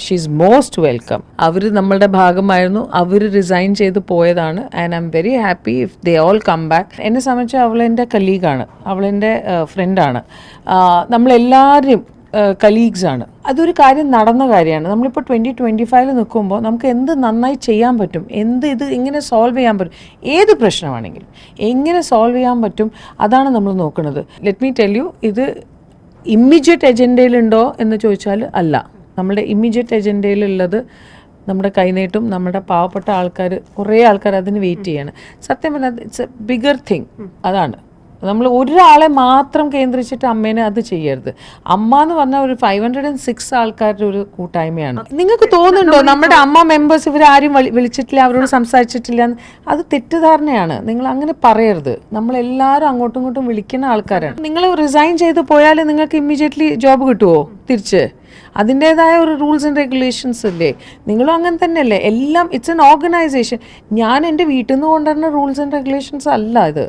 She's most welcome. അവർ നമ്മളുടെ ഭാഗമായിരുന്നു, അവർ resign ചെയ്ത് പോയതാണ്. And I'm very happy if they all come back. എന്നെ സംബന്ധിച്ച് അവളെൻ്റെ കലീഗാണ്, അവളെൻ്റെ ഫ്രണ്ടാണ്. നമ്മളെല്ലാവരും കലീഗ്സാണ്. അതൊരു കാര്യം നടന്ന കാര്യമാണ്. നമ്മളിപ്പോൾ 2025 നിൽക്കുമ്പോൾ നമുക്ക് എന്ത് നന്നായി ചെയ്യാൻ പറ്റും, ഇത് എങ്ങനെ സോൾവ് ചെയ്യാൻ പറ്റും, ഏത് പ്രശ്നമാണെങ്കിലും എങ്ങനെ സോൾവ് ചെയ്യാൻ പറ്റും, അതാണ് നമ്മൾ നോക്കുന്നത്. ലെറ്റ് മീ ടെൽ യു, ഇത് ഇമ്മീഡിയറ്റ് അജണ്ടയിലുണ്ടോ എന്ന് ചോദിച്ചാൽ അല്ല. നമ്മുടെ ഇമ്മീഡിയറ്റ് അജണ്ടയിലുള്ളത് നമ്മുടെ കൈനീട്ടും നമ്മുടെ പാവപ്പെട്ട ആൾക്കാർ, കുറേ ആൾക്കാർ അതിന് വെയിറ്റ് ചെയ്യാണ്. സത്യം പറഞ്ഞാൽ ഇറ്റ്സ് എ ബിഗർ തിങ്. അതാണ് നമ്മൾ ഒരാളെ മാത്രം കേന്ദ്രീകരിച്ചിട്ട് അമ്മേനെ അത് ചെയ്യരുത്. അമ്മ എന്ന് പറഞ്ഞാൽ ഒരു 506 ആൾക്കാരുടെ ഒരു കൂട്ടായ്മയാണ്. നിങ്ങൾക്ക് തോന്നുന്നുണ്ടോ നമ്മുടെ അമ്മ മെമ്പേഴ്സ് ഇവരാരും വിളിച്ചിട്ടില്ല, അവരോട് സംസാരിച്ചിട്ടില്ല? അത് തെറ്റിദ്ധാരണയാണ്. നിങ്ങൾ അങ്ങനെ പറയരുത്. നമ്മളെല്ലാവരും അങ്ങോട്ടും ഇങ്ങോട്ടും വിളിക്കുന്ന ആൾക്കാരാണ്. നിങ്ങൾ റിസൈൻ ചെയ്ത് പോയാൽ നിങ്ങൾക്ക് ഇമ്മീഡിയറ്റ്ലി ജോബ് കിട്ടുമോ തിരിച്ച്? അതിൻ്റേതായ ഒരു റൂൾസ് ആൻഡ് റെഗുലേഷൻസ് ഇല്ലേ? നിങ്ങളും അങ്ങനെ തന്നെയല്ലേ? എല്ലാം ഇറ്റ്സ് എൻ ഓർഗനൈസേഷൻ. ഞാൻ എൻ്റെ വീട്ടിൽ നിന്ന് കൊണ്ടുവരുന്ന റൂൾസ് ആൻഡ് റെഗുലേഷൻസ് അല്ല ഇത്.